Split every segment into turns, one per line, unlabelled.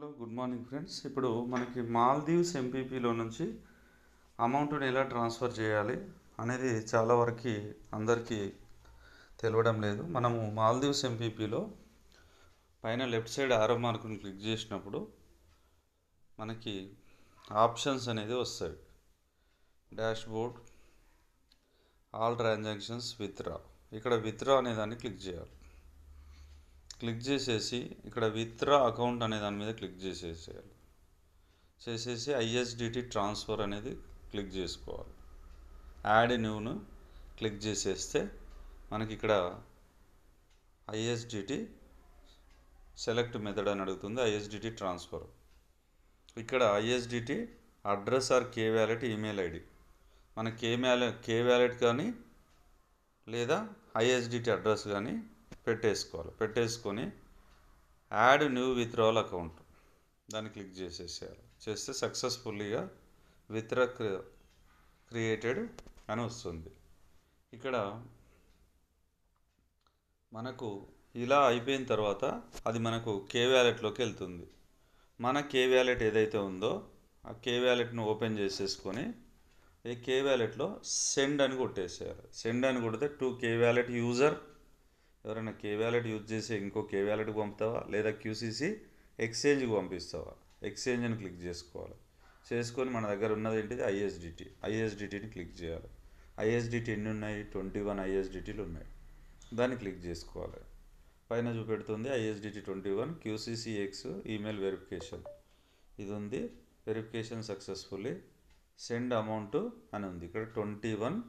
Hello good morning friends. ఇప్పుడు మనకి మాల్దీవ్స్ ఎంపీపీలో నుంచి అమౌంట్ని ఎలా ట్రాన్స్ఫర్ చేయాలి అనేది చాలా వరకు అందరికీ తెలియడం లేదు. మనము మాల్దీవ్స్ ఎంపీపీలో పైన లెఫ్ట్ సైడ్ ఆరో మార్కుని క్లిక్ చేసినప్పుడు మనకి ఆప్షన్స్ అనేది వస్తాయి. Dash board, all transactions, withdraw. ఇక్కడ విత్డ్రా అనే దాన్ని క్లిక్ చేయాలి. క్లిక్ చేసేసి ఇక్కడ విత్డ్రా అకౌంట్ అనే దాని మీద క్లిక్ చేసేసి ఐఎస్డిటి ట్రాన్స్ఫర్ అనేది క్లిక్ చేసుకోవాలి. యాడ్ న్యూను క్లిక్ చేసేస్తే మనకి ఇక్కడ ఐఎస్డిటి సెలెక్ట్ మెథడ్ అని అడుగుతుంది. ISDT transfer. ఇక్కడ ISDT address or K wallet email ID, మన కే వ్యాలెట్ కానీ లేదా ఐఎస్డిటి అడ్రస్ కానీ పెట్టేసుకొని యాడ్ న్యూ విత్డ్రావల్ అకౌంట్ దాన్ని క్లిక్ చేసేసేయాలి. చేస్తే సక్సెస్ఫుల్లీగా విత్డ్రా క్రియేటెడ్ అని వస్తుంది. ఇక్కడ మనకు ఇలా అయిపోయిన తర్వాత అది మనకు కే వ్యాలెట్లోకి వెళ్తుంది. మన కే వ్యాలెట్ ఏదైతే ఉందో ఆ కే వ్యాలెట్ను ఓపెన్ చేసేసుకొని ఈ కే వ్యాలెట్లో సెండ్ అని కొట్టేసేయాలి. సెండ్ అని కొడితే టు కే వ్యాలెట్ యూజర్, ఎవరైనా కే వ్యాలెట్ యూజ్ చేసి ఇంకో కే వ్యాలెట్కి పంపుతావా లేదా క్యూసీసీ ఎక్స్చేంజ్కి పంపిస్తావా, ఎక్స్చేంజ్ అని క్లిక్ చేసుకోవాలి. చేసుకొని మన దగ్గర ఉన్నది ఏంటిది ఐఎస్డిటిని క్లిక్ చేయాలి. ఐఎస్డిటి ఎన్ని ఉన్నాయి? 21 ఐఎస్డిటీలు ఉన్నాయి. దాన్ని క్లిక్ చేసుకోవాలి. పైన చూపెడుతుంది ఐఎస్డిటి 21 క్యూసీసీఎక్స్ ఈమెయిల్ వెరిఫికేషన్. ఇది ఉంది. వెరిఫికేషన్ సక్సెస్ఫుల్లీ సెండ్ అమౌంట్ అని ఉంది. ఇక్కడ 21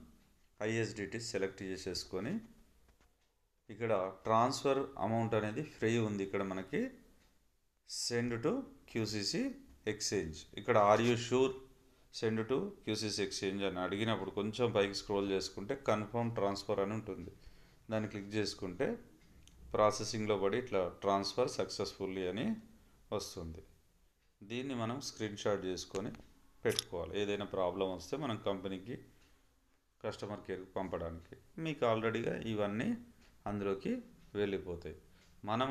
ఐఎస్డిటి సెలెక్ట్ చేసేసుకొని ఇక్కడ ట్రాన్స్ఫర్ అమౌంట్ అనేది ఫ్రీ ఉంది. ఇక్కడ మనకి సెండ్ టు క్యూసీసీ ఎక్స్చేంజ్. ఇక్కడ are you sure send to QCC exchange అని అడిగినప్పుడు కొంచెం పైకి స్క్రోల్ చేసుకుంటే కన్ఫర్మ్ ట్రాన్స్ఫర్ అని ఉంటుంది. దాన్ని క్లిక్ చేసుకుంటే ప్రాసెసింగ్లో పడి ఇట్లా ట్రాన్స్ఫర్ సక్సెస్ఫుల్లీ అని వస్తుంది. దీన్ని మనం స్క్రీన్ షాట్ చేసుకొని పెట్టుకోవాలి. ఏదైనా ప్రాబ్లం వస్తే మనం కంపెనీకి కస్టమర్ కేర్కి పంపడానికి. మీకు ఆల్రెడీగా ఇవన్నీ అందులోకి వెళ్ళిపోతాయి. మనం